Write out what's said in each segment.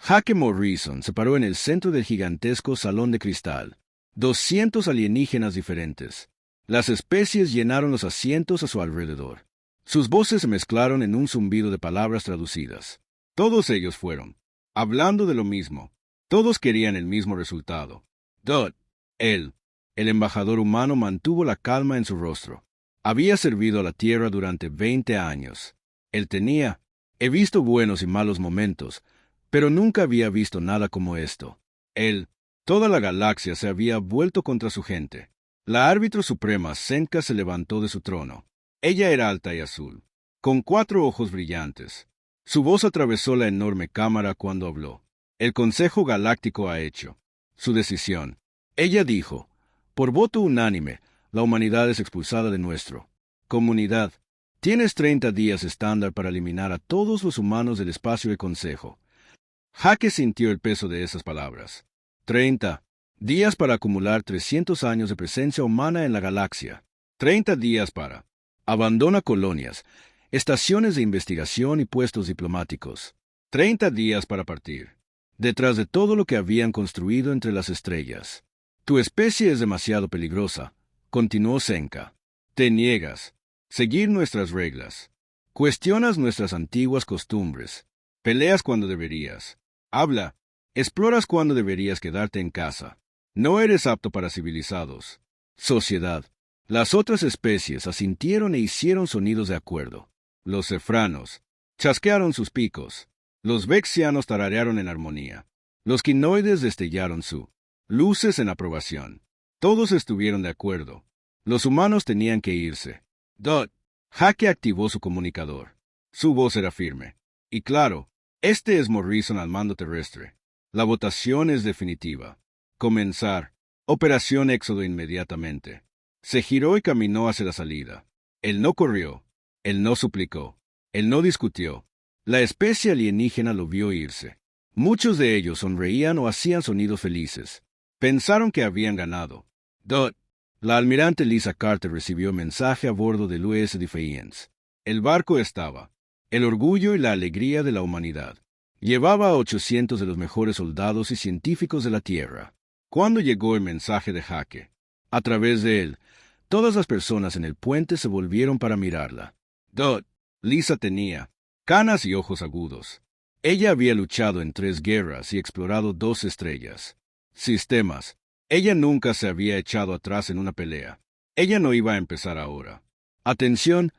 Jake Morrison se paró en el centro del gigantesco salón de cristal. 200 alienígenas diferentes. Las especies llenaron los asientos a su alrededor. Sus voces se mezclaron en un zumbido de palabras traducidas. Todos ellos fueron, hablando de lo mismo. Todos querían el mismo resultado. Dot, él, el embajador humano, mantuvo la calma en su rostro. Había servido a la Tierra durante 20 años. Él tenía, he visto buenos y malos momentos, pero nunca había visto nada como esto. Él, toda la galaxia se había vuelto contra su gente. La árbitro suprema, Senka, se levantó de su trono. Ella era alta y azul, con 4 ojos brillantes. Su voz atravesó la enorme cámara cuando habló. El Consejo Galáctico ha hecho su decisión. Ella dijo, por voto unánime, la humanidad es expulsada de nuestro comunidad. Tienes 30 días estándar para eliminar a todos los humanos del espacio del Consejo. Jake sintió el peso de esas palabras. 30 días para acumular 300 años de presencia humana en la galaxia. 30 días para abandona colonias, estaciones de investigación y puestos diplomáticos. 30 días para partir. Detrás de todo lo que habían construido entre las estrellas. Tu especie es demasiado peligrosa, continuó Senka. Te niegas. Seguir nuestras reglas. Cuestionas nuestras antiguas costumbres. Peleas cuando deberías. Habla. Exploras cuando deberías quedarte en casa. No eres apto para civilizados. Sociedad. Las otras especies asintieron e hicieron sonidos de acuerdo. Los cefranos chasquearon sus picos. Los vexianos tararearon en armonía. Los quinoides destellaron sus luces en aprobación. Todos estuvieron de acuerdo. Los humanos tenían que irse. Dot. Jake activó su comunicador. Su voz era firme. Y claro, este es Morrison al mando terrestre. La votación es definitiva. Comenzar. Operación Éxodo inmediatamente. Se giró y caminó hacia la salida. Él no corrió. Él no suplicó. Él no discutió. La especie alienígena lo vio irse. Muchos de ellos sonreían o hacían sonidos felices. Pensaron que habían ganado. Dot. La almirante Lisa Carter recibió mensaje a bordo del U.S. Defiance. El barco estaba. El orgullo y la alegría de la humanidad. Llevaba a 800 de los mejores soldados y científicos de la Tierra. Cuando llegó el mensaje de Jake, a través de él, todas las personas en el puente se volvieron para mirarla. Dot. Lisa tenía canas y ojos agudos. Ella había luchado en 3 guerras y explorado 2 estrellas. Sistemas. Ella nunca se había echado atrás en una pelea. Ella no iba a empezar ahora. Atención,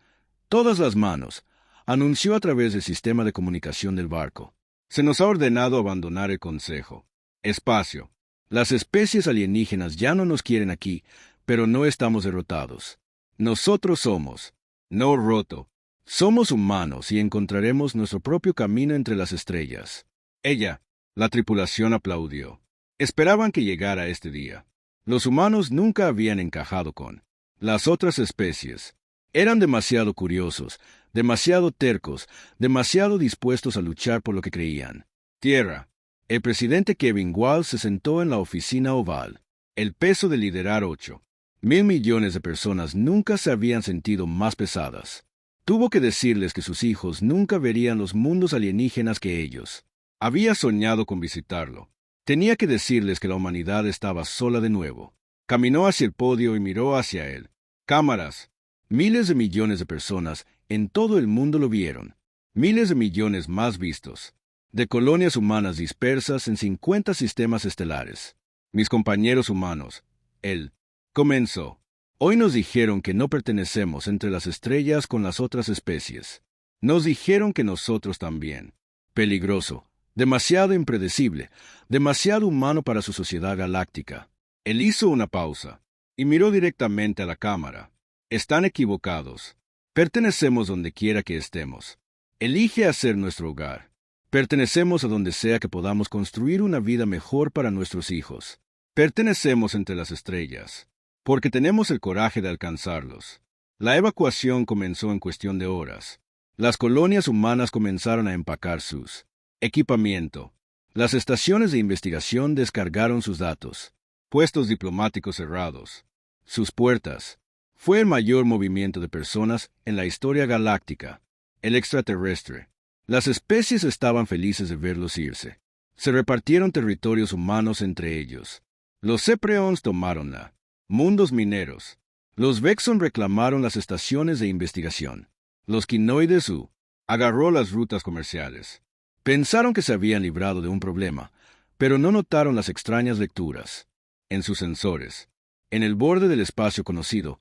todas las manos, anunció a través del sistema de comunicación del barco. Se nos ha ordenado abandonar el Consejo. Espacio. Las especies alienígenas ya no nos quieren aquí, pero no estamos derrotados. Nosotros somos, no roto. Somos humanos y encontraremos nuestro propio camino entre las estrellas. Ella, la tripulación aplaudió. Esperaban que llegara este día. Los humanos nunca habían encajado con las otras especies. Eran demasiado curiosos, demasiado tercos, demasiado dispuestos a luchar por lo que creían. Tierra. El presidente Kevin Walsh se sentó en la oficina oval. El peso de liderar 8.000 millones de personas nunca se habían sentido más pesadas. Tuvo que decirles que sus hijos nunca verían los mundos alienígenas que ellos. Había soñado con visitarlo. Tenía que decirles que la humanidad estaba sola de nuevo. Caminó hacia el podio y miró hacia él. Cámaras. Miles de millones de personas en todo el mundo lo vieron. Miles de millones más vistos. De colonias humanas dispersas en 50 sistemas estelares. Mis compañeros humanos. Él comenzó. Hoy nos dijeron que no pertenecemos entre las estrellas con las otras especies. Nos dijeron que nosotros también. Peligroso. Demasiado impredecible, demasiado humano para su sociedad galáctica. Él hizo una pausa y miró directamente a la cámara. Están equivocados. Pertenecemos donde quiera que estemos. Elige hacer nuestro hogar. Pertenecemos a donde sea que podamos construir una vida mejor para nuestros hijos. Pertenecemos entre las estrellas, porque tenemos el coraje de alcanzarlos. La evacuación comenzó en cuestión de horas. Las colonias humanas comenzaron a empacar sus equipamiento. Las estaciones de investigación descargaron sus datos. Puestos diplomáticos cerrados. Sus puertas. Fue el mayor movimiento de personas en la historia galáctica. El extraterrestre. Las especies estaban felices de verlos irse. Se repartieron territorios humanos entre ellos. Los Cepreons tomáronla. Mundos mineros. Los Vexon reclamaron las estaciones de investigación. Los Quinoides agarró las rutas comerciales. Pensaron que se habían librado de un problema, pero no notaron las extrañas lecturas. En sus sensores, en el borde del espacio conocido,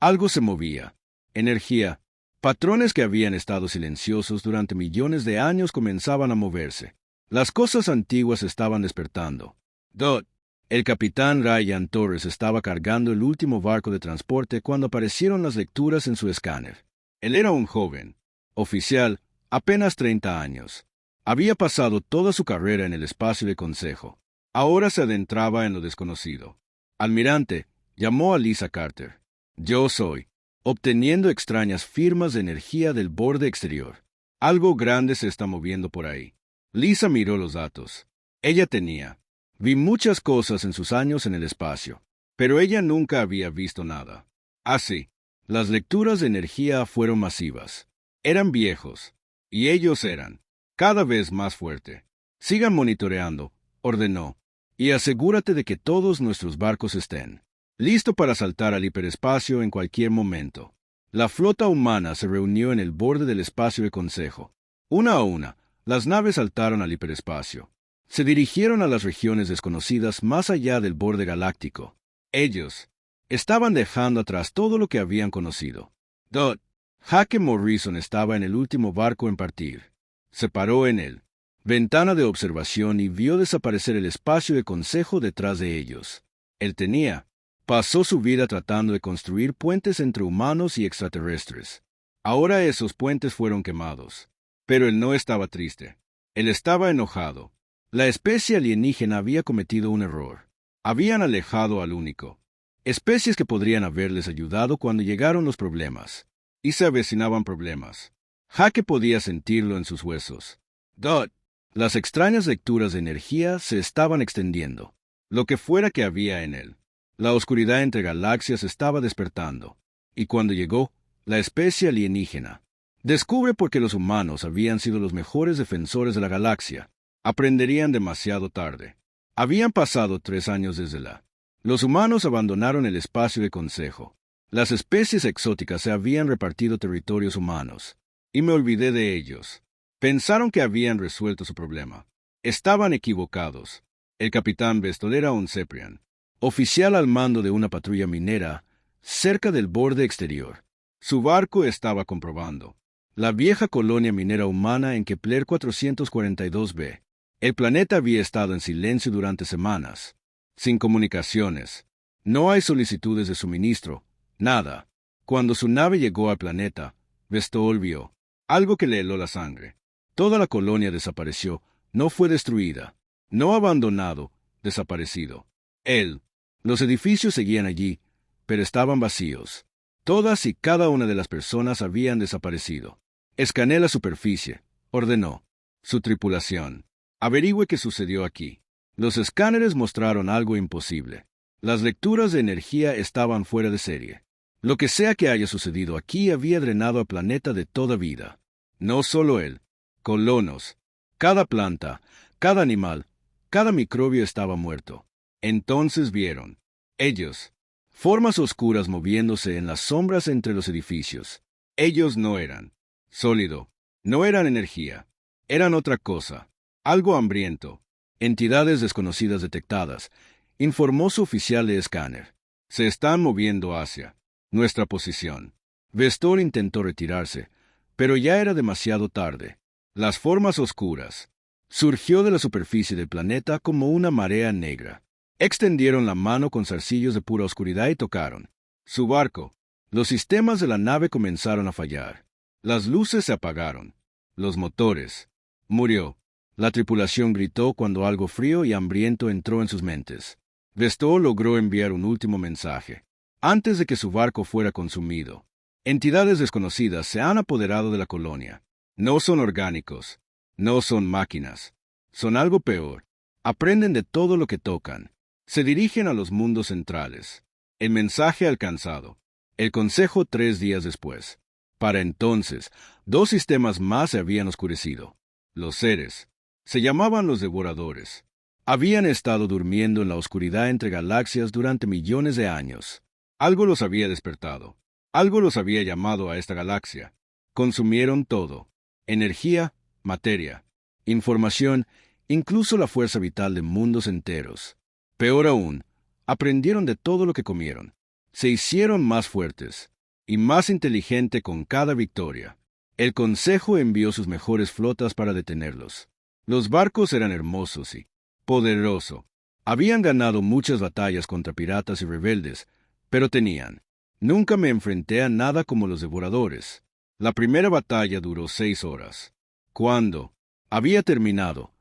algo se movía. Energía. Patrones que habían estado silenciosos durante millones de años comenzaban a moverse. Las cosas antiguas estaban despertando. Dot. El capitán Ryan Torres estaba cargando el último barco de transporte cuando aparecieron las lecturas en su escáner. Él era un joven, oficial, apenas 30 años. Había pasado toda su carrera en el espacio de consejo. Ahora se adentraba en lo desconocido. Almirante, llamó a Lisa Carter. Yo soy. Obteniendo extrañas firmas de energía del borde exterior. Algo grande se está moviendo por ahí. Lisa miró los datos. Ella tenía. Vi muchas cosas en sus años en el espacio, pero ella nunca había visto nada. Así, las lecturas de energía fueron masivas. Eran viejos, y ellos eran cada vez más fuerte. Sigan monitoreando, ordenó, y asegúrate de que todos nuestros barcos estén listo para saltar al hiperespacio en cualquier momento. La flota humana se reunió en el borde del espacio de consejo. Una a una, las naves saltaron al hiperespacio. Se dirigieron a las regiones desconocidas más allá del borde galáctico. Ellos estaban dejando atrás todo lo que habían conocido. Dot. Jaque Morrison estaba en el último barco en partir. Se paró en él. Ventana de observación y vio desaparecer el espacio de consejo detrás de ellos. Él pasó su vida tratando de construir puentes entre humanos y extraterrestres. Ahora esos puentes fueron quemados. Pero él no estaba triste. Él estaba enojado. La especie alienígena había cometido un error. Habían alejado al único. Especies que podrían haberles ayudado cuando llegaron los problemas. Y se avecinaban problemas. Jaque podía sentirlo en sus huesos. Dot. Las extrañas lecturas de energía se estaban extendiendo. Lo que fuera que había en él. La oscuridad entre galaxias estaba despertando. Y cuando llegó, la especie alienígena descubre por qué los humanos habían sido los mejores defensores de la galaxia. Aprenderían demasiado tarde. Habían pasado 3 años desde Los humanos abandonaron el espacio de consejo. Las especies exóticas se habían repartido territorios humanos. Y me olvidé de ellos. Pensaron que habían resuelto su problema. Estaban equivocados. El capitán Bestol era un Ceprian, oficial al mando de una patrulla minera cerca del borde exterior. Su barco estaba comprobando la vieja colonia minera humana en Kepler 442b. El planeta había estado en silencio durante semanas, sin comunicaciones. No hay solicitudes de suministro, nada. Cuando su nave llegó al planeta, Bestol vio algo que le heló la sangre. Toda la colonia desapareció, no fue destruida, no abandonado, desaparecido. Los edificios seguían allí, pero estaban vacíos. Todas y cada una de las personas habían desaparecido. Escaneé la superficie, ordenó. Su tripulación. Averigüe qué sucedió aquí. Los escáneres mostraron algo imposible. Las lecturas de energía estaban fuera de serie. Lo que sea que haya sucedido aquí había drenado al planeta de toda vida. No solo él. Colonos. Cada planta, cada animal, cada microbio estaba muerto. Entonces vieron. Ellos. Formas oscuras moviéndose en las sombras entre los edificios. Ellos no eran sólido. No eran energía. Eran otra cosa. Algo hambriento. Entidades desconocidas detectadas, informó su oficial de escáner. Se están moviendo hacia nuestra posición. Vestor intentó retirarse, pero ya era demasiado tarde. Las formas oscuras surgió de la superficie del planeta como una marea negra. Extendieron la mano con zarcillos de pura oscuridad y tocaron su barco. Los sistemas de la nave comenzaron a fallar. Las luces se apagaron. Los motores. Murió. La tripulación gritó cuando algo frío y hambriento entró en sus mentes. Vestor logró enviar un último mensaje. Antes de que su barco fuera consumido. Entidades desconocidas se han apoderado de la colonia. No son orgánicos. No son máquinas. Son algo peor. Aprenden de todo lo que tocan. Se dirigen a los mundos centrales. El mensaje alcanzado. El consejo 3 días después. Para entonces, 2 sistemas más se habían oscurecido. Los seres Se llamaban los devoradores. Habían estado durmiendo en la oscuridad entre galaxias durante millones de años. Algo los había despertado. Algo los había llamado a esta galaxia. Consumieron todo: energía, materia, información, incluso la fuerza vital de mundos enteros. Peor aún, aprendieron de todo lo que comieron. Se hicieron más fuertes y más inteligentes con cada victoria. El Consejo envió sus mejores flotas para detenerlos. Los barcos eran hermosos y poderosos. Habían ganado muchas batallas contra piratas y rebeldes, pero tenían. Nunca me enfrenté a nada como los devoradores. La primera batalla duró 6 horas. Cuando había terminado,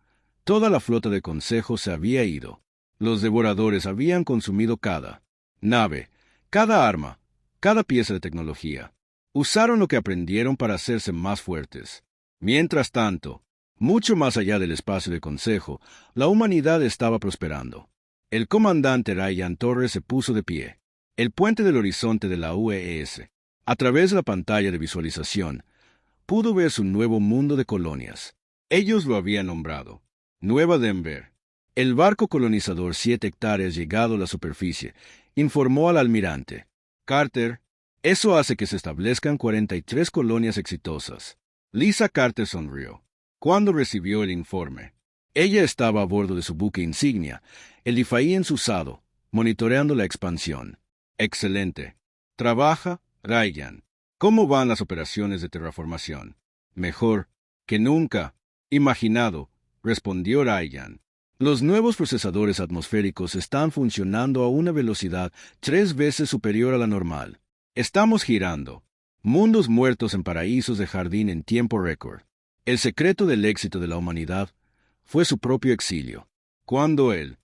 toda la flota del Consejo se había ido. Los devoradores habían consumido cada nave, cada arma, cada pieza de tecnología. Usaron lo que aprendieron para hacerse más fuertes. Mientras tanto, mucho más allá del espacio del Consejo, la humanidad estaba prosperando. El comandante Ryan Torres se puso de pie. El puente del horizonte de la UES, a través de la pantalla de visualización, pudo ver su nuevo mundo de colonias. Ellos lo habían nombrado Nueva Denver. El barco colonizador 7 hectáreas llegado a la superficie informó al almirante Carter: eso hace que se establezcan 43 colonias exitosas. Lisa Carter sonrió cuando recibió el informe. Ella estaba a bordo de su buque insignia, el Ifaí ensusado, monitoreando la expansión. Excelente. Trabaja, Ryan. ¿Cómo van las operaciones de terraformación? Mejor que nunca. Imaginado, respondió Ryan. Los nuevos procesadores atmosféricos están funcionando a una velocidad 3 veces superior a la normal. Estamos girando mundos muertos en paraísos de jardín en tiempo récord. El secreto del éxito de la humanidad fue su propio exilio. Cuando el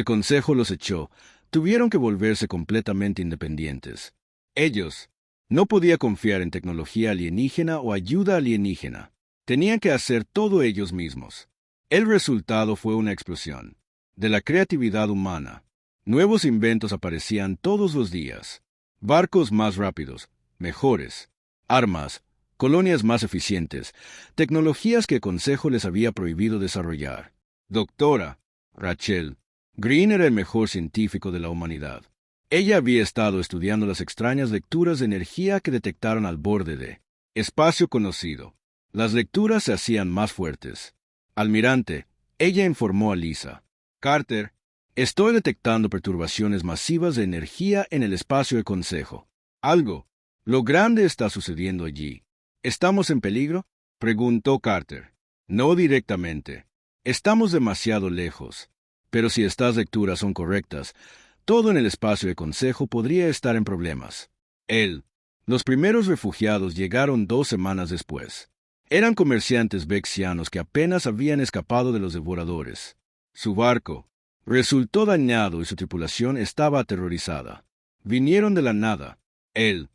Consejo los echó, tuvieron que volverse completamente independientes. Ellos no podían confiar en tecnología alienígena o ayuda alienígena. Tenían que hacer todo ellos mismos. El resultado fue una explosión de la creatividad humana. Nuevos inventos aparecían todos los días. Barcos más rápidos, mejores, armas, colonias más eficientes, tecnologías que el Consejo les había prohibido desarrollar. Doctora Rachel Green era el mejor científico de la humanidad. Ella había estado estudiando las extrañas lecturas de energía que detectaron al borde de espacio conocido. Las lecturas se hacían más fuertes. Almirante, ella informó a Lisa Carter: estoy detectando perturbaciones masivas de energía en el espacio del Consejo. Lo grande está sucediendo allí. ¿Estamos en peligro?, preguntó Carter. No directamente. Estamos demasiado lejos. Pero si estas lecturas son correctas, todo en el espacio del Consejo podría estar en problemas. Los primeros refugiados llegaron 2 semanas después. Eran comerciantes vexianos que apenas habían escapado de los devoradores. Su barco resultó dañado y su tripulación estaba aterrorizada. Vinieron de la nada. El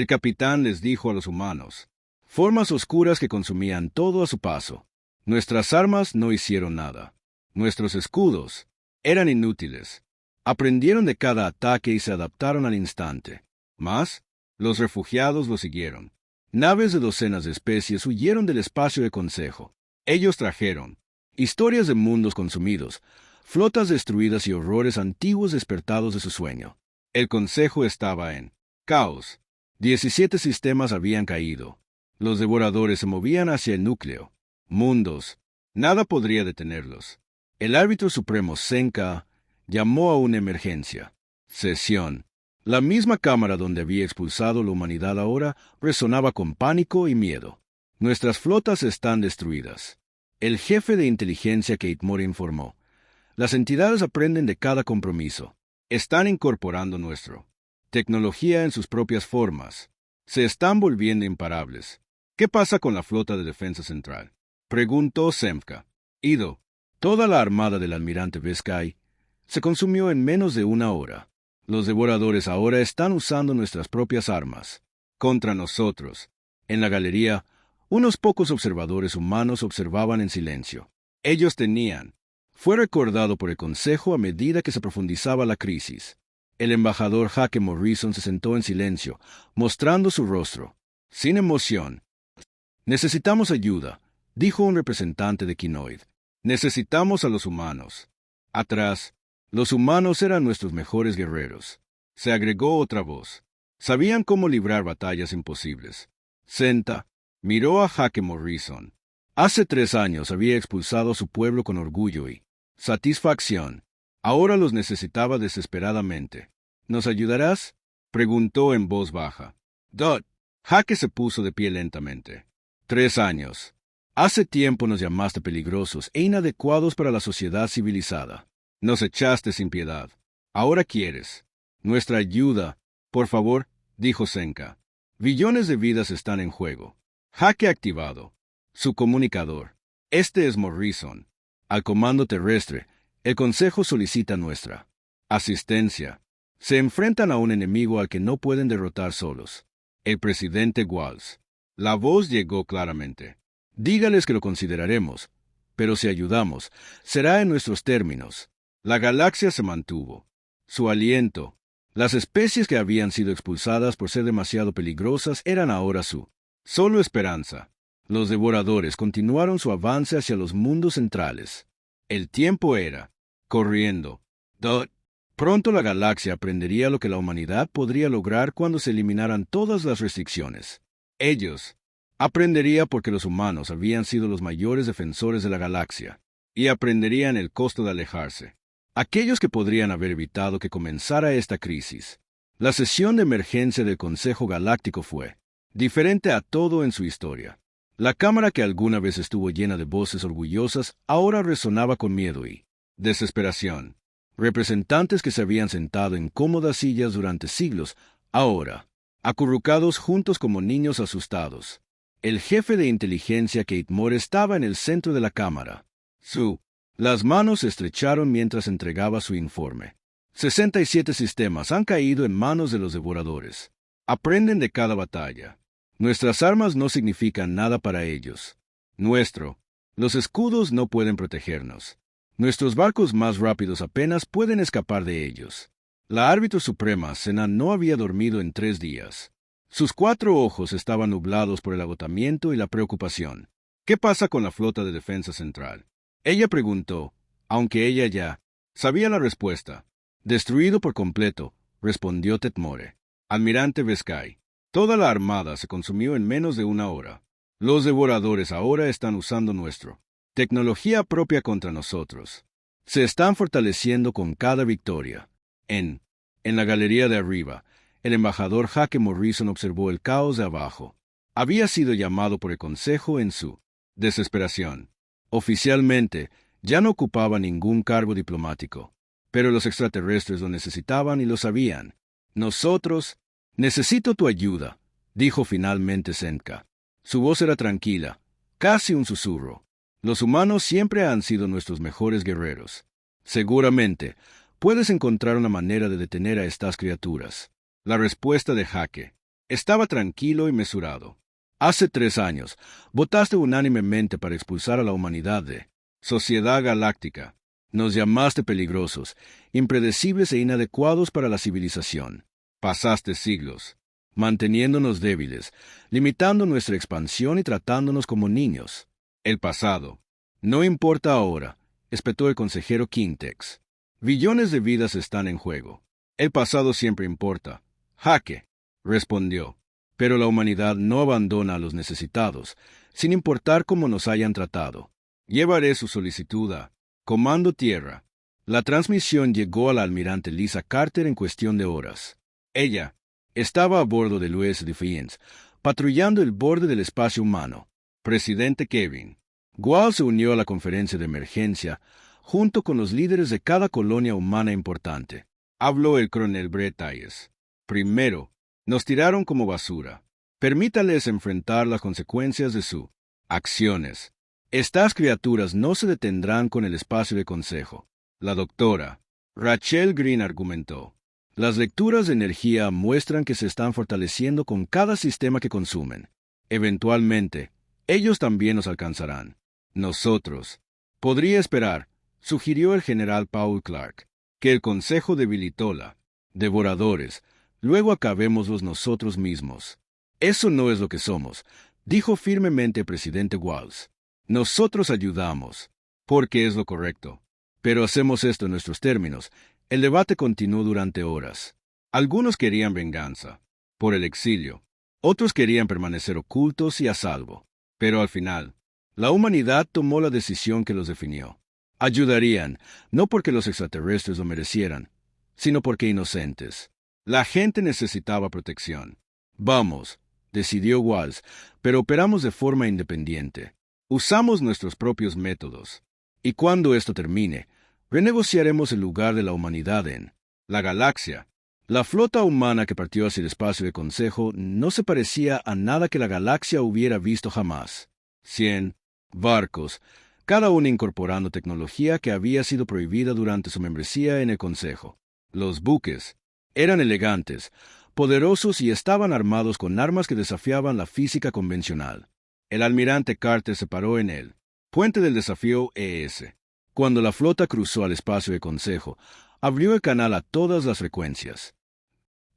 capitán les dijo a los humanos: formas oscuras que consumían todo a su paso. Nuestras armas no hicieron nada. Nuestros escudos eran inútiles. Aprendieron de cada ataque y se adaptaron al instante. Mas, los refugiados lo siguieron. Naves de docenas de especies huyeron del espacio de Consejo. Ellos trajeron historias de mundos consumidos, flotas destruidas y horrores antiguos despertados de su sueño. El Consejo estaba en caos. 17 sistemas habían caído. Los devoradores se movían hacia el núcleo. Mundos. Nada podría detenerlos. El árbitro supremo Senka llamó a una emergencia. Sesión. La misma cámara donde había expulsado la humanidad ahora resonaba con pánico y miedo. Nuestras flotas están destruidas. El jefe de inteligencia Kate Moore informó: las entidades aprenden de cada compromiso. Están incorporando nuestra tecnología en sus propias formas. Se están volviendo imparables. ¿Qué pasa con la flota de defensa central?, preguntó Semka. Ido. Toda la armada del almirante Veskay se consumió en menos de 1 hora. Los devoradores ahora están usando nuestras propias armas contra nosotros. En la galería, unos pocos observadores humanos observaban en silencio. Ellos tenían. Fue recordado por el Consejo a medida que se profundizaba la crisis. El embajador Hake Morrison se sentó en silencio, mostrando su rostro sin emoción. Necesitamos ayuda, dijo un representante de Quinoid. Necesitamos a los humanos. Atrás, los humanos eran nuestros mejores guerreros. Se agregó otra voz. Sabían cómo librar batallas imposibles. Senta miró a Jake Morrison. Hace 3 años había expulsado a su pueblo con orgullo y satisfacción. Ahora los necesitaba desesperadamente. ¿Nos ayudarás?, preguntó en voz baja. Dot. Jake se puso de pie lentamente. 3 años. Hace tiempo nos llamaste peligrosos e inadecuados para la sociedad civilizada. Nos echaste sin piedad. Ahora quieres nuestra ayuda. Por favor, dijo Senka. Billones de vidas están en juego. Jake activado. Su comunicador. Este es Morrison. Al comando terrestre, el Consejo solicita nuestra asistencia. Se enfrentan a un enemigo al que no pueden derrotar solos. El presidente Walls. La voz llegó claramente. Dígales que lo consideraremos, pero si ayudamos, será en nuestros términos. La galaxia se mantuvo. Su aliento. Las especies que habían sido expulsadas por ser demasiado peligrosas eran ahora su solo esperanza. Los devoradores continuaron su avance hacia los mundos centrales. El tiempo era corriendo. Pronto la galaxia aprendería lo que la humanidad podría lograr cuando se eliminaran todas las restricciones. Ellos aprendería porque los humanos habían sido los mayores defensores de la galaxia, y aprenderían el costo de alejarse. Aquellos que podrían haber evitado que comenzara esta crisis. La sesión de emergencia del Consejo Galáctico fue diferente a todo en su historia. La cámara, que alguna vez estuvo llena de voces orgullosas, ahora resonaba con miedo y desesperación. Representantes que se habían sentado en cómodas sillas durante siglos, ahora acurrucados juntos como niños asustados. El jefe de inteligencia, Kate Moore, estaba en el centro de la cámara. Las manos se estrecharon mientras entregaba su informe. 67 sistemas han caído en manos de los devoradores. Aprenden de cada batalla. Nuestras armas no significan nada para ellos. Los escudos no pueden protegernos. Nuestros barcos más rápidos apenas pueden escapar de ellos. La árbitro suprema, Sena, no había dormido en 3 días. Sus 4 ojos estaban nublados por el agotamiento y la preocupación. ¿Qué pasa con la flota de defensa central?, ella preguntó, aunque ella ya sabía la respuesta. Destruido por completo, respondió Tetmore. Almirante Veskay. Toda la armada se consumió en menos de 1 hora. Los devoradores ahora están usando nuestra tecnología propia contra nosotros. Se están fortaleciendo con cada victoria. En la galería de arriba, el embajador Jake Morrison observó el caos de abajo. Había sido llamado por el Consejo en su desesperación. Oficialmente, ya no ocupaba ningún cargo diplomático, pero los extraterrestres lo necesitaban y lo sabían. Necesito tu ayuda, dijo finalmente Senka. Su voz era tranquila, casi un susurro. Los humanos siempre han sido nuestros mejores guerreros. Seguramente, puedes encontrar una manera de detener a estas criaturas. La respuesta de Jake estaba tranquilo y mesurado. Hace 3 años, votaste unánimemente para expulsar a la humanidad de Sociedad Galáctica. Nos llamaste peligrosos, impredecibles e inadecuados para la civilización. Pasaste siglos manteniéndonos débiles, limitando nuestra expansión y tratándonos como niños. El pasado no importa ahora, espetó el consejero Quintex. Billones de vidas están en juego. El pasado siempre importa. Jake respondió. Pero la humanidad no abandona a los necesitados, sin importar cómo nos hayan tratado. Llevaré su solicitud a Comando Tierra. La transmisión llegó a la almirante Lisa Carter en cuestión de horas. Ella estaba a bordo del US Defiance, patrullando el borde del espacio humano. Presidente Kevin Gual se unió a la conferencia de emergencia, junto con los líderes de cada colonia humana importante. Habló el coronel Brett Hayes. Primero, nos tiraron como basura. Permítales enfrentar las consecuencias de sus acciones. Estas criaturas no se detendrán con el espacio de consejo. La doctora Rachel Green argumentó. Las lecturas de energía muestran que se están fortaleciendo con cada sistema que consumen. Eventualmente, ellos también nos alcanzarán. Nosotros. Podría esperar, sugirió el general Paul Clark, que el consejo debilitó la devoradores. Luego acabémoslos nosotros mismos. Eso no es lo que somos, dijo firmemente el presidente Walls. Nosotros ayudamos. porque es lo correcto. Pero hacemos esto en nuestros términos. El debate continuó durante horas. Algunos querían venganza por el exilio. Otros querían permanecer ocultos y a salvo. Pero al final, la humanidad tomó la decisión que los definió. Ayudarían, no porque los extraterrestres lo merecieran, sino porque inocentes. La gente necesitaba protección. Vamos, decidió Walls, pero operamos de forma independiente. Usamos nuestros propios métodos. Y cuando esto termine, renegociaremos el lugar de la humanidad en la galaxia. La flota humana que partió hacia el espacio de Consejo no se parecía a nada que la galaxia hubiera visto jamás. 100 barcos, cada uno incorporando tecnología que había sido prohibida durante su membresía en el Consejo. Los buques eran elegantes, poderosos y estaban armados con armas que desafiaban la física convencional. El almirante Carter se paró en el puente del desafío ES. Cuando la flota cruzó al espacio de Consejo, abrió el canal a todas las frecuencias.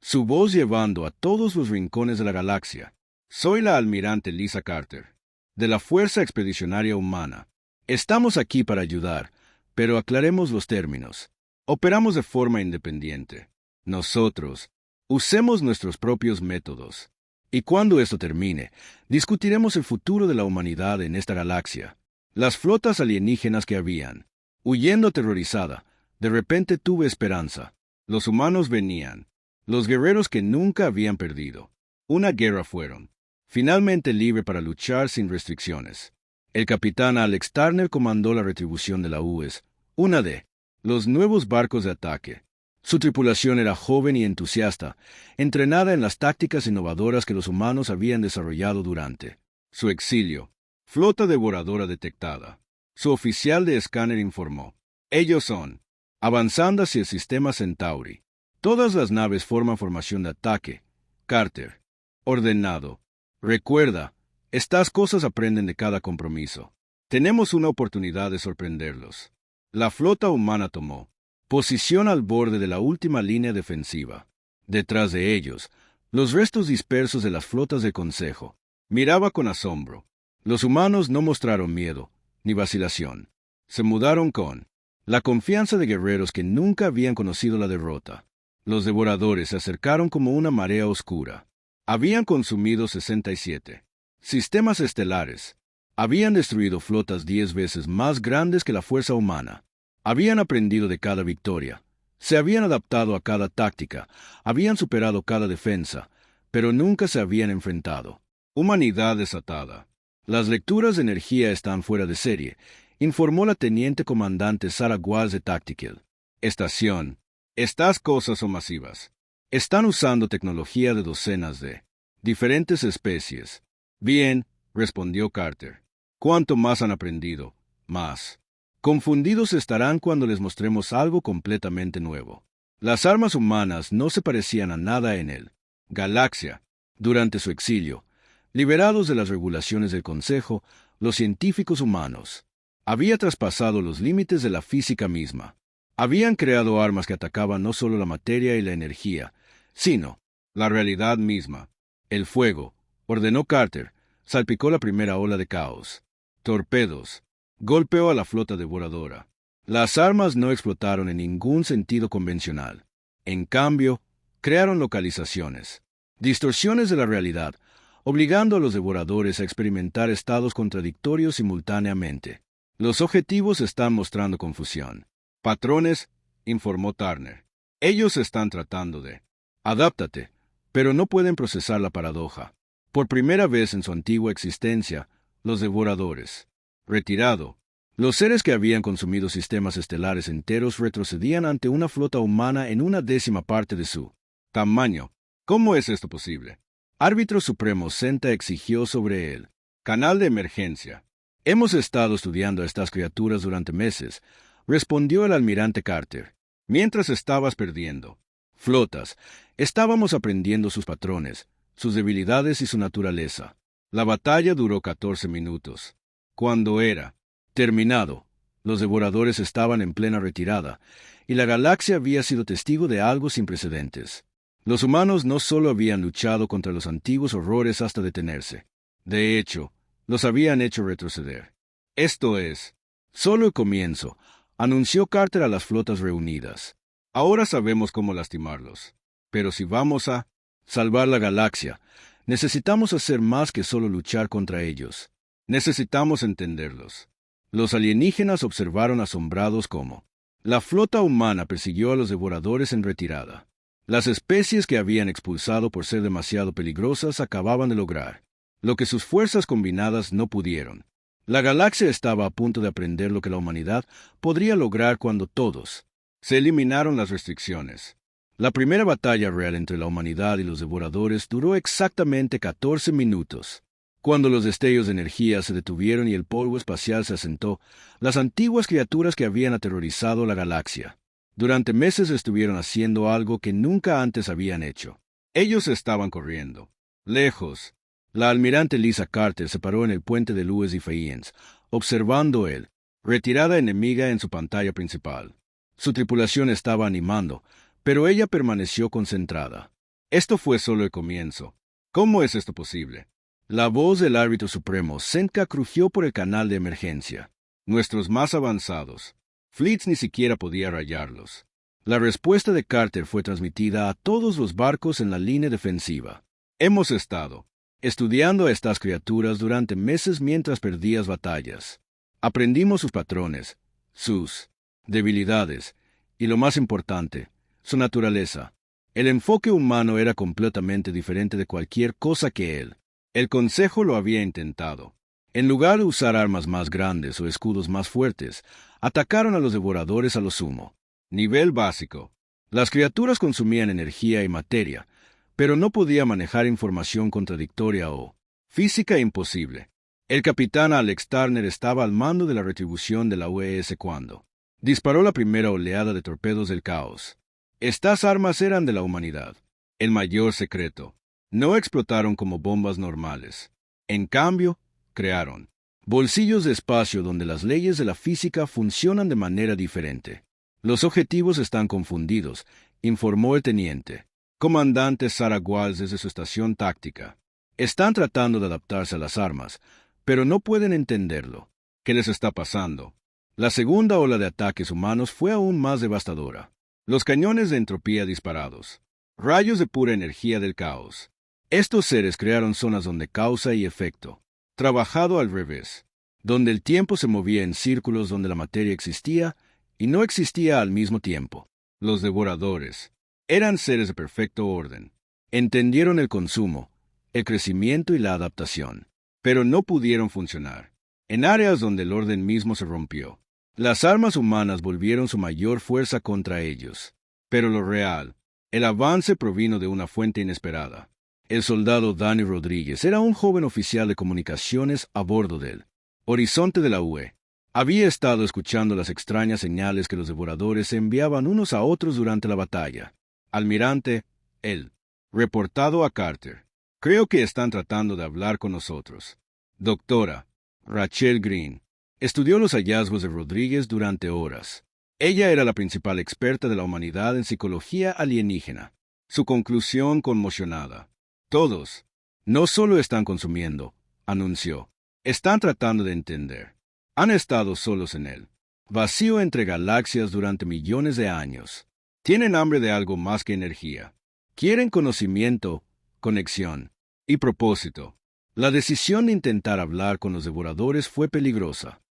Su voz llevando a todos los rincones de la galaxia. Soy la almirante Lisa Carter, de la Fuerza Expedicionaria Humana. Estamos aquí para ayudar, pero aclaremos los términos. Operamos de forma independiente. Nosotros usemos nuestros propios métodos. Y cuando esto termine, discutiremos el futuro de la humanidad en esta galaxia. Las flotas alienígenas que habían, huyendo aterrorizada, de repente tuve esperanza. Los humanos venían. Los guerreros que nunca habían perdido. Una guerra fueron. Finalmente libre para luchar sin restricciones. El capitán Alex Turner comandó la retribución de la UES, una de los nuevos barcos de ataque. Su tripulación era joven y entusiasta, entrenada en las tácticas innovadoras que los humanos habían desarrollado durante su exilio. Flota devoradora detectada. Su oficial de escáner informó. Ellos son avanzando hacia el sistema Centauri. Todas las naves forman formación de ataque. Carter. Ordenado. Recuerda, estas cosas aprenden de cada compromiso. Tenemos una oportunidad de sorprenderlos. La flota humana tomó posición al borde de la última línea defensiva. Detrás de ellos, los restos dispersos de las flotas del Consejo. Miraba con asombro. Los humanos no mostraron miedo, ni vacilación. Se mudaron con la confianza de guerreros que nunca habían conocido la derrota. Los devoradores se acercaron como una marea oscura. Habían consumido 67 sistemas estelares. Habían destruido flotas 10 veces más grandes que la fuerza humana. Habían aprendido de cada victoria. Se habían adaptado a cada táctica. Habían superado cada defensa, pero nunca se habían enfrentado. Humanidad desatada. Las lecturas de energía están fuera de serie, informó la teniente comandante Sarah Walls de Tactical. Estación. Estas cosas son masivas. Están usando tecnología de docenas de diferentes especies. Bien, respondió Carter. Cuanto más han aprendido, más confundidos estarán cuando les mostremos algo completamente nuevo. Las armas humanas no se parecían a nada en él. Galaxia. Durante su exilio, liberados de las regulaciones del Consejo, los científicos humanos habían traspasado los límites de la física misma. Habían creado armas que atacaban no solo la materia y la energía, sino la realidad misma. El fuego, ordenó Carter, salpicó la primera ola de caos. Torpedos. Golpeó a la flota devoradora. Las armas no explotaron en ningún sentido convencional. En cambio, crearon localizaciones, distorsiones de la realidad, obligando a los devoradores a experimentar estados contradictorios simultáneamente. Los objetivos están mostrando confusión. Patrones, informó Turner. Ellos están tratando de adáptate, pero no pueden procesar la paradoja. Por primera vez en su antigua existencia, los devoradores. Retirado. Los seres que habían consumido sistemas estelares enteros retrocedían ante una flota humana en una décima parte de su tamaño. ¿Cómo es esto posible? Árbitro Supremo Senta exigió sobre él. Canal de emergencia. Hemos estado estudiando a estas criaturas durante meses, respondió el almirante Carter. Mientras estabas perdiendo flotas, estábamos aprendiendo sus patrones, sus debilidades y su naturaleza. La batalla duró 14 minutos. Cuando era terminado, los devoradores estaban en plena retirada, y la galaxia había sido testigo de algo sin precedentes. Los humanos no solo habían luchado contra los antiguos horrores hasta detenerse. De hecho, los habían hecho retroceder. Esto es Solo el comienzo, anunció Carter a las flotas reunidas. Ahora sabemos cómo lastimarlos. Pero si vamos a salvar la galaxia, necesitamos hacer más que solo luchar contra ellos. Necesitamos entenderlos. Los alienígenas observaron asombrados cómo la flota humana persiguió a los devoradores en retirada. Las especies que habían expulsado por ser demasiado peligrosas acababan de lograr lo que sus fuerzas combinadas no pudieron. La galaxia estaba a punto de aprender lo que la humanidad podría lograr cuando todos se eliminaron las restricciones. La primera batalla real entre la humanidad y los devoradores duró exactamente 14 minutos. Cuando los destellos de energía se detuvieron y el polvo espacial se asentó, las antiguas criaturas que habían aterrorizado la galaxia durante meses estuvieron haciendo algo que nunca antes habían hecho. Ellos estaban corriendo. Lejos. La almirante Lisa Carter se paró en el puente de Lewis y Fiennes, observando él, retirada enemiga en su pantalla principal. Su tripulación estaba animando, pero ella permaneció concentrada. Esto fue solo el comienzo. ¿Cómo es esto posible? La voz del árbitro supremo, Seneca, crujió por el canal de emergencia. Nuestros más avanzados. Fleets ni siquiera podía rayarlos. La respuesta de Carter fue transmitida a todos los barcos en la línea defensiva. Hemos estado estudiando a estas criaturas durante meses mientras perdías batallas. Aprendimos sus patrones, sus debilidades y, lo más importante, su naturaleza. El enfoque humano era completamente diferente de cualquier cosa que él. El Consejo lo había intentado. En lugar de usar armas más grandes o escudos más fuertes, atacaron a los devoradores a lo sumo. Nivel básico. Las criaturas consumían energía y materia, pero no podía manejar información contradictoria o física imposible. El capitán Alex Turner estaba al mando de la retribución de la UES cuando disparó la primera oleada de torpedos del caos. Estas armas eran de la humanidad. El mayor secreto. No explotaron como bombas normales. En cambio, crearon bolsillos de espacio donde las leyes de la física funcionan de manera diferente. Los objetivos están confundidos, informó el teniente comandante Sarah Walls desde su estación táctica. Están tratando de adaptarse a las armas, pero no pueden entenderlo. ¿Qué les está pasando? La segunda ola de ataques humanos fue aún más devastadora. Los cañones de entropía disparados. Rayos de pura energía del caos. Estos seres crearon zonas donde causa y efecto, trabajado al revés, donde el tiempo se movía en círculos donde la materia existía y no existía al mismo tiempo. Los devoradores eran seres de perfecto orden. Entendieron el consumo, el crecimiento y la adaptación, pero no pudieron funcionar en áreas donde el orden mismo se rompió. Las armas humanas volvieron su mayor fuerza contra ellos. Pero lo real, el avance provino de una fuente inesperada. El soldado Danny Rodríguez era un joven oficial de comunicaciones a bordo del Horizonte de la UE. Había estado escuchando las extrañas señales que los devoradores enviaban unos a otros durante la batalla. Almirante, él, reportado a Carter. Creo que están tratando de hablar con nosotros. Doctora Rachel Green estudió los hallazgos de Rodríguez durante horas. Ella era la principal experta de la humanidad en psicología alienígena. Su conclusión conmocionada. Todos no solo están consumiendo, anunció, están tratando de entender. Han estado solos en el vacío entre galaxias durante millones de años. Tienen hambre de algo más que energía. Quieren conocimiento, conexión y propósito. La decisión de intentar hablar con los devoradores fue peligrosa.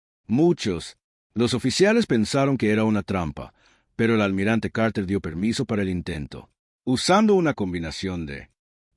Los oficiales pensaron que era una trampa, pero el almirante Carter dio permiso para el intento. Usando una combinación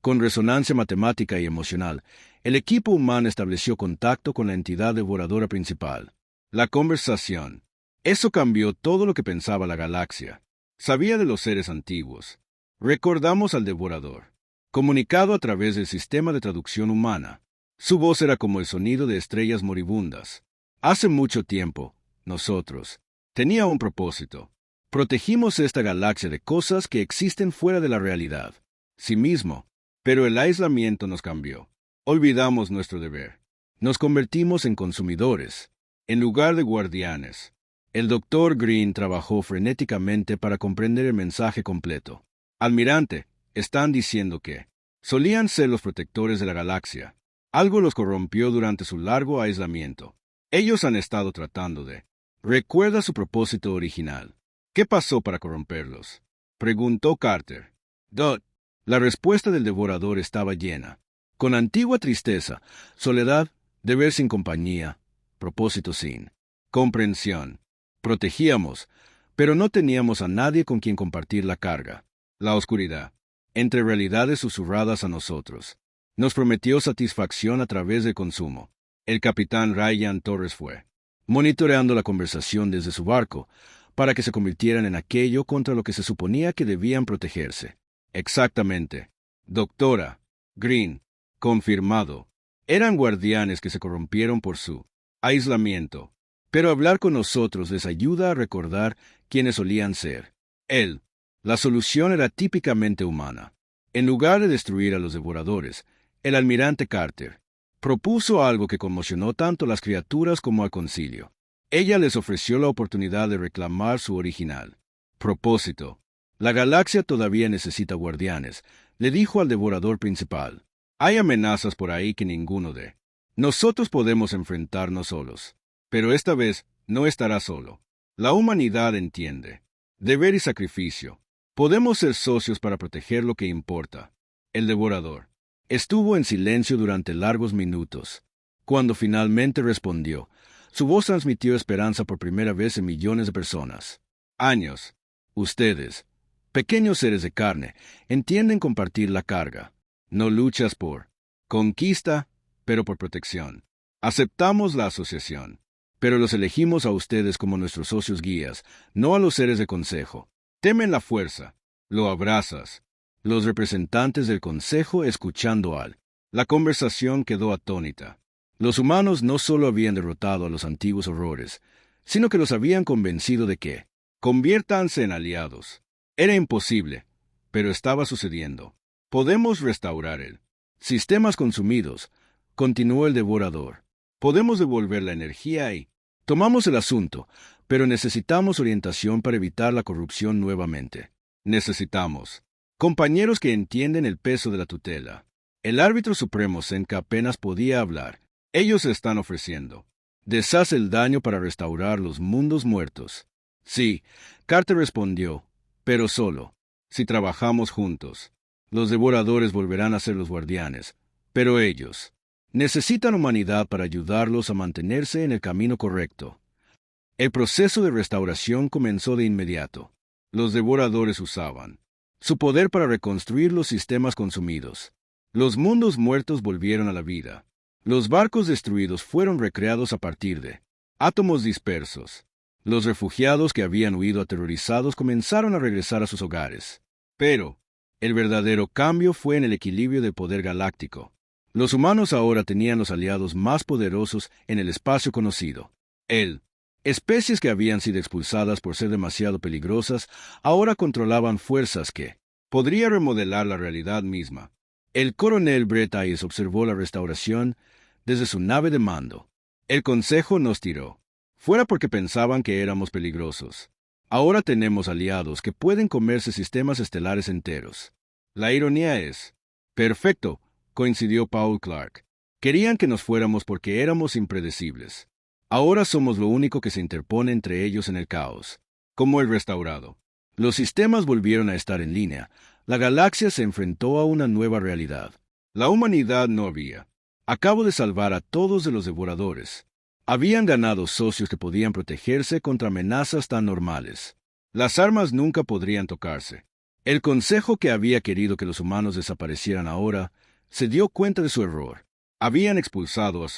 con resonancia matemática y emocional, el equipo humano estableció contacto con la entidad devoradora principal. La conversación. Eso cambió todo lo que pensaba la galaxia. Sabía de los seres antiguos. Recordamos al devorador, comunicado a través del sistema de traducción humana. Su voz era como el sonido de estrellas moribundas. Hace mucho tiempo, nosotros tenía un propósito. Protegimos esta galaxia de cosas que existen fuera de la realidad. Sí mismo. Pero el aislamiento nos cambió. Olvidamos nuestro deber. Nos convertimos en consumidores, en lugar de guardianes. El Dr. Green trabajó frenéticamente para comprender el mensaje completo. Almirante, están diciendo que solían ser los protectores de la galaxia. Algo los corrompió durante su largo aislamiento. Ellos han estado tratando de Recuerda su propósito original. ¿Qué pasó para corromperlos? Preguntó Carter. Dot. La respuesta del devorador estaba llena. Con antigua tristeza, soledad, deber sin compañía, propósito sin comprensión. Protegíamos, pero no teníamos a nadie con quien compartir la carga. La oscuridad, entre realidades susurradas a nosotros, nos prometió satisfacción a través del consumo. El capitán Ryan Torres fue monitoreando la conversación desde su barco, para que se convirtieran en aquello contra lo que se suponía que debían protegerse. Exactamente. Doctora Green, confirmado. Eran guardianes que se corrompieron por su aislamiento. Pero hablar con nosotros les ayuda a recordar quiénes solían ser. Él. La solución era típicamente humana. En lugar de destruir a los devoradores, el almirante Carter propuso algo que conmocionó tanto a las criaturas como al concilio. Ella les ofreció la oportunidad de reclamar su original propósito. La galaxia todavía necesita guardianes, le dijo al devorador principal. Hay amenazas por ahí que ninguno de nosotros podemos enfrentarnos solos. Pero esta vez no estará solo. La humanidad entiende. Deber y sacrificio. Podemos ser socios para proteger lo que importa. El devorador estuvo en silencio durante largos minutos. Cuando finalmente respondió, su voz transmitió esperanza por primera vez en millones de personas. Años. Ustedes, pequeños seres de carne, entienden compartir la carga. No luchas por conquista, pero por protección. Aceptamos la asociación, pero los elegimos a ustedes como nuestros socios guías, no a los seres de consejo. Temen la fuerza. Lo abrazas. Los representantes del consejo escuchando al. La conversación quedó atónita. Los humanos no solo habían derrotado a los antiguos horrores, sino que los habían convencido de que conviértanse en aliados. Era imposible, pero estaba sucediendo. Podemos restaurar el sistemas consumidos, continuó el devorador. Podemos devolver la energía y tomamos el asunto, pero necesitamos orientación para evitar la corrupción nuevamente. Necesitamos compañeros que entienden el peso de la tutela. El árbitro supremo Senka apenas podía hablar. Ellos se están ofreciendo. Deshace el daño para restaurar los mundos muertos. Sí, Carter respondió, pero solo si trabajamos juntos. Los devoradores volverán a ser los guardianes, pero ellos necesitan humanidad para ayudarlos a mantenerse en el camino correcto. El proceso de restauración comenzó de inmediato. Los devoradores usaban su poder para reconstruir los sistemas consumidos. Los mundos muertos volvieron a la vida. Los barcos destruidos fueron recreados a partir de átomos dispersos. Los refugiados que habían huido aterrorizados comenzaron a regresar a sus hogares. Pero el verdadero cambio fue en el equilibrio del poder galáctico. Los humanos ahora tenían los aliados más poderosos en el espacio conocido. Especies que habían sido expulsadas por ser demasiado peligrosas ahora controlaban fuerzas que podría remodelar la realidad misma. El coronel Brett Hayes observó la restauración desde su nave de mando. El consejo nos tiró fuera porque pensaban que éramos peligrosos. Ahora tenemos aliados que pueden comerse sistemas estelares enteros. La ironía es, perfecto, coincidió Paul Clark. Querían que nos fuéramos porque éramos impredecibles. Ahora somos lo único que se interpone entre ellos en el caos. Como el restaurado. Los sistemas volvieron a estar en línea. La galaxia se enfrentó a una nueva realidad. La humanidad no había. Acabo de salvar a todos de los devoradores. Habían ganado socios que podían protegerse contra amenazas tan normales. Las armas nunca podrían tocarse. El consejo que había querido que los humanos desaparecieran ahora se dio cuenta de su error. Habían expulsado a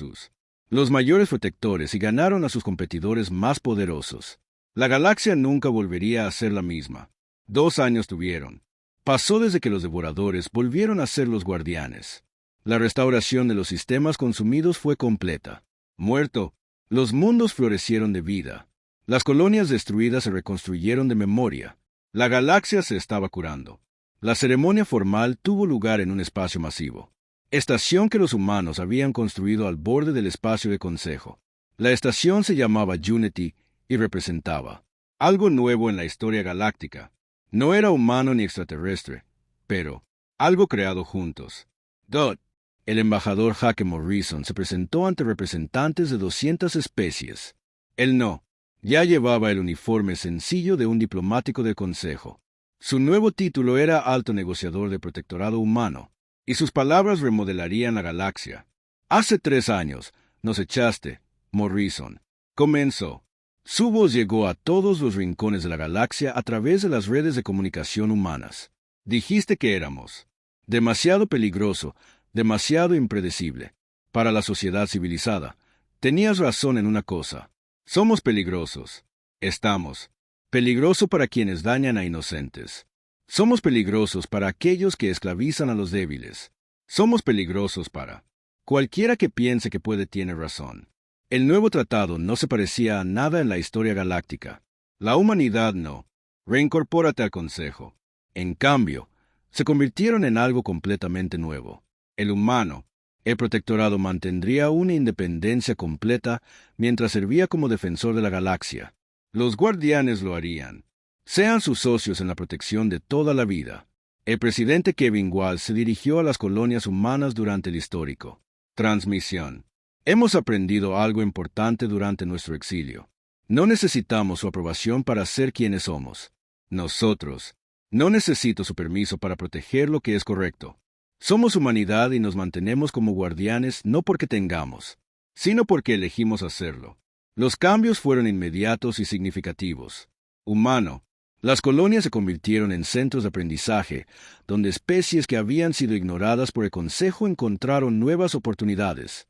los mayores protectores y ganaron a sus competidores más poderosos. La galaxia nunca volvería a ser la misma. 2 años tuvieron. Pasó desde que los devoradores volvieron a ser los guardianes. La restauración de los sistemas consumidos fue completa. Muerto, los mundos florecieron de vida. Las colonias destruidas se reconstruyeron de memoria. La galaxia se estaba curando. La ceremonia formal tuvo lugar en un espacio masivo. Estación que los humanos habían construido al borde del espacio de consejo. La estación se llamaba Unity y representaba algo nuevo en la historia galáctica. No era humano ni extraterrestre, pero algo creado juntos. Dot. El embajador Hake Morrison se presentó ante representantes de 200 especies. Él no Ya llevaba el uniforme sencillo de un diplomático del Consejo. Su nuevo título era Alto Negociador de Protectorado Humano, y sus palabras remodelarían la galaxia. Hace 3 años nos echaste, Morrison. Comenzó. Su voz llegó a todos los rincones de la galaxia a través de las redes de comunicación humanas. Dijiste que éramos demasiado peligroso, demasiado impredecible. Para la sociedad civilizada, tenías razón en una cosa. Somos peligrosos. Estamos. Peligroso para quienes dañan a inocentes. Somos peligrosos para aquellos que esclavizan a los débiles. Somos peligrosos para cualquiera que piense que puede tiene razón. El nuevo tratado no se parecía a nada en la historia galáctica. La humanidad no. Reincorpórate al Consejo. En cambio, se convirtieron en algo completamente nuevo. El humano. El protectorado mantendría una independencia completa mientras servía como defensor de la galaxia. Los guardianes lo harían. Sean sus socios en la protección de toda la vida. El presidente Kevin Walsh se dirigió a las colonias humanas durante el histórico transmisión. Hemos aprendido algo importante durante nuestro exilio. No necesitamos su aprobación para ser quienes somos. Nosotros. No necesito su permiso para proteger lo que es correcto. Somos humanidad y nos mantenemos como guardianes no porque tengamos, sino porque elegimos hacerlo. Los cambios fueron inmediatos y significativos. Humano. Las colonias se convirtieron en centros de aprendizaje, donde especies que habían sido ignoradas por el Consejo encontraron nuevas oportunidades.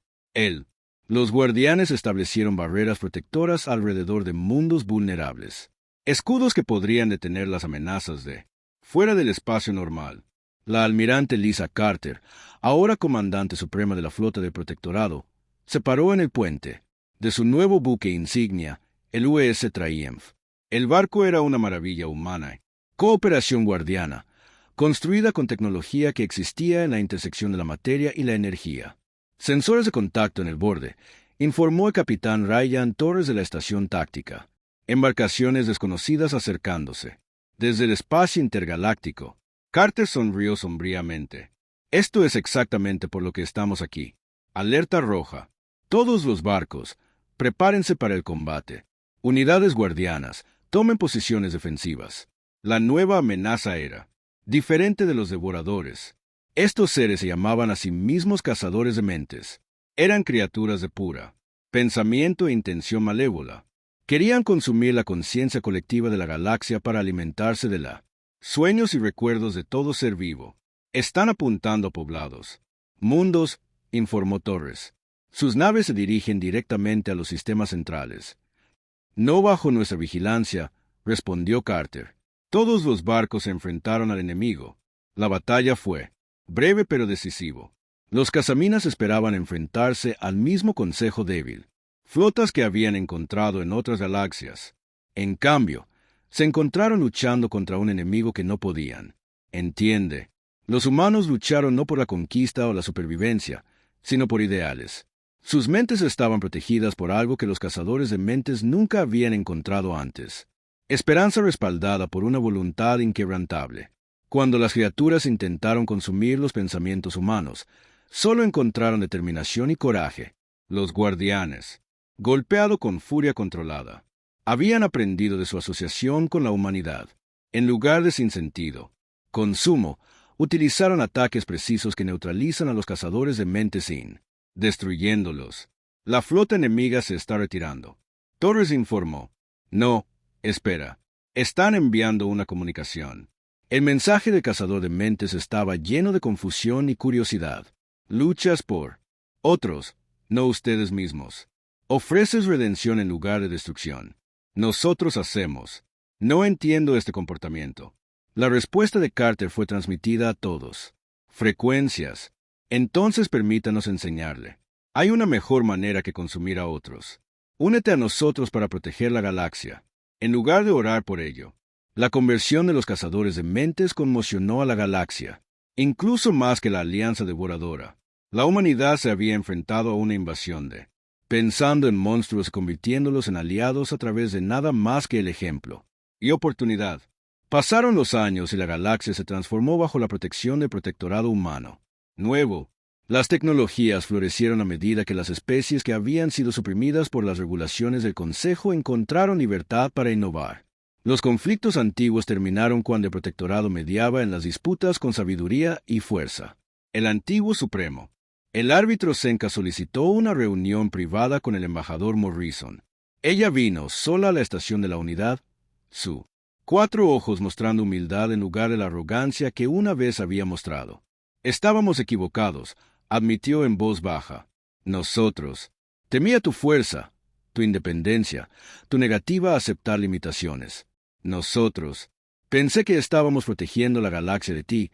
Los guardianes establecieron barreras protectoras alrededor de mundos vulnerables. Escudos que podrían detener las amenazas de fuera del espacio normal. La almirante Lisa Carter, ahora comandante suprema de la flota del Protectorado, se paró en el puente de su nuevo buque insignia, el U.S. Triumph. El barco era una maravilla humana, cooperación guardiana, construida con tecnología que existía en la intersección de la materia y la energía. Sensores de contacto en el borde, informó el capitán Ryan Torres de la estación táctica. Embarcaciones desconocidas acercándose. Desde el espacio intergaláctico, Carter sonrió sombríamente. Esto es exactamente por lo que estamos aquí. Alerta roja. Todos los barcos, prepárense para el combate. Unidades guardianas, tomen posiciones defensivas. La nueva amenaza era diferente de los devoradores. Estos seres se llamaban a sí mismos cazadores de mentes. Eran criaturas de pura pensamiento e intención malévola. Querían consumir la conciencia colectiva de la galaxia para alimentarse de la sueños y recuerdos de todo ser vivo. Están apuntando a poblados, mundos, informó Torres. Sus naves se dirigen directamente a los sistemas centrales. No bajo nuestra vigilancia, respondió Carter. Todos los barcos se enfrentaron al enemigo. La batalla fue breve pero decisivo. Los cazaminas esperaban enfrentarse al mismo consejo débil, flotas que habían encontrado en otras galaxias. En cambio, se encontraron luchando contra un enemigo que no podían. Entiende, los humanos lucharon no por la conquista o la supervivencia, sino por ideales. Sus mentes estaban protegidas por algo que los cazadores de mentes nunca habían encontrado antes. Esperanza respaldada por una voluntad inquebrantable. Cuando las criaturas intentaron consumir los pensamientos humanos, solo encontraron determinación y coraje. Los guardianes, golpeado con furia controlada, habían aprendido de su asociación con la humanidad. En lugar de sinsentido, consumo, utilizaron ataques precisos que neutralizan a los cazadores de mentes destruyéndolos. La flota enemiga se está retirando. Torres informó. No, espera. Están enviando una comunicación. El mensaje del cazador de mentes estaba lleno de confusión y curiosidad. Luchas por otros, no ustedes mismos. Ofreces redención en lugar de destrucción. Nosotros hacemos. No entiendo este comportamiento. La respuesta de Carter fue transmitida a todos. Frecuencias. Entonces permítanos enseñarle. Hay una mejor manera que consumir a otros. Únete a nosotros para proteger la galaxia. En lugar de orar por ello, la conversión de los cazadores de mentes conmocionó a la galaxia, incluso más que la alianza devoradora. La humanidad se había enfrentado a una invasión pensando en monstruos convirtiéndolos en aliados a través de nada más que el ejemplo y oportunidad. Pasaron los años y la galaxia se transformó bajo la protección del protectorado humano. Nuevo, Las tecnologías florecieron a medida que las especies que habían sido suprimidas por las regulaciones del Consejo encontraron libertad para innovar. Los conflictos antiguos terminaron cuando el protectorado mediaba en las disputas con sabiduría y fuerza. El antiguo Supremo. El árbitro Senka solicitó una reunión privada con el embajador Morrison. Ella vino sola a la estación de la unidad, su 4 ojos mostrando humildad en lugar de la arrogancia que una vez había mostrado. Estábamos equivocados, admitió en voz baja. Nosotros. Temía tu fuerza, tu independencia, tu negativa a aceptar limitaciones. Nosotros. Pensé que estábamos protegiendo la galaxia de ti,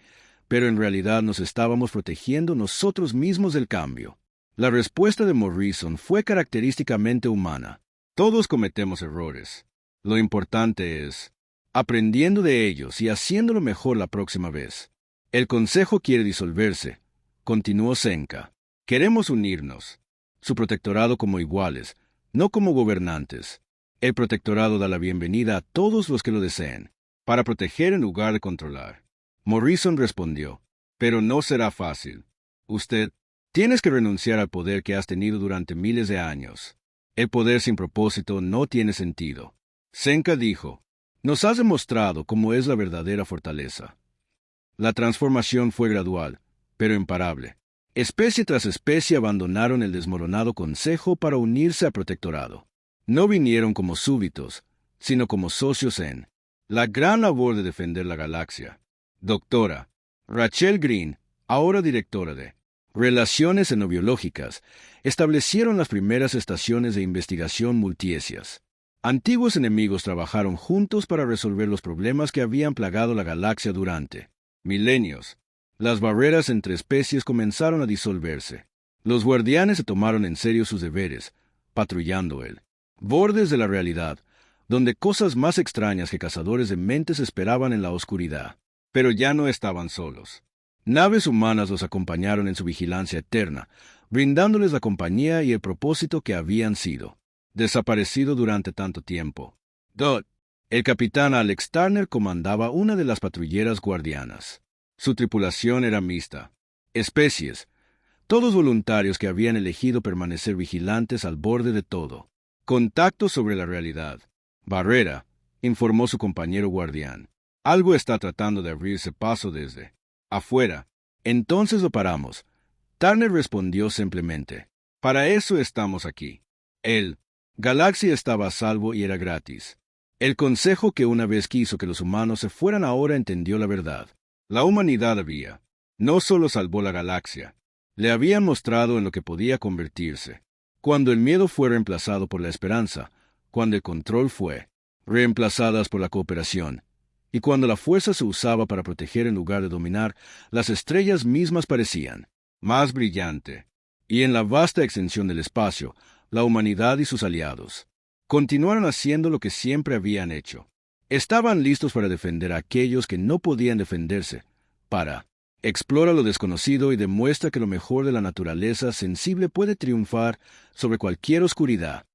pero en realidad nos estábamos protegiendo nosotros mismos del cambio. La respuesta de Morrison fue característicamente humana. Todos cometemos errores. Lo importante es aprendiendo de ellos y haciéndolo mejor la próxima vez. El Consejo quiere disolverse, continuó Senka. Queremos unirnos. Su protectorado como iguales, no como gobernantes. El protectorado da la bienvenida a todos los que lo deseen, para proteger en lugar de controlar. Morrison respondió, pero no será fácil. Tienes que renunciar al poder que has tenido durante miles de años. El poder sin propósito no tiene sentido. Senka dijo, nos has demostrado cómo es la verdadera fortaleza. La transformación fue gradual, pero imparable. Especie tras especie abandonaron el desmoronado Consejo para unirse al protectorado. No vinieron como súbitos, sino como socios en la gran labor de defender la galaxia. Doctora Rachel Green, ahora directora de Relaciones Xenobiológicas, establecieron las primeras estaciones de investigación multiesias. Antiguos enemigos trabajaron juntos para resolver los problemas que habían plagado la galaxia durante milenios. Las barreras entre especies comenzaron a disolverse. Los guardianes se tomaron en serio sus deberes, patrullando el bordes de la realidad, donde cosas más extrañas que cazadores de mentes esperaban en la oscuridad. Pero ya no estaban solos. Naves humanas los acompañaron en su vigilancia eterna, brindándoles la compañía y el propósito que habían sido desaparecido durante tanto tiempo. El capitán Alex Turner comandaba una de las patrulleras guardianas. Su tripulación era mixta. Especies, todos voluntarios que habían elegido permanecer vigilantes al borde de todo. Contacto sobre la realidad. Barrera, informó su compañero guardián. Algo está tratando de abrirse paso desde afuera. Entonces lo paramos. Turner respondió simplemente. Para eso estamos aquí. El Galaxia estaba a salvo y era gratis. El Consejo que una vez quiso que los humanos se fueran ahora entendió la verdad. La humanidad había no solo salvó la galaxia, le habían mostrado en lo que podía convertirse. Cuando el miedo fue reemplazado por la esperanza, cuando el control fue reemplazadas por la cooperación, y cuando la fuerza se usaba para proteger en lugar de dominar, las estrellas mismas parecían más brillante. Y en la vasta extensión del espacio, la humanidad y sus aliados continuaron haciendo lo que siempre habían hecho. Estaban listos para defender a aquellos que no podían defenderse, para explora lo desconocido y demuestra que lo mejor de la naturaleza sensible puede triunfar sobre cualquier oscuridad.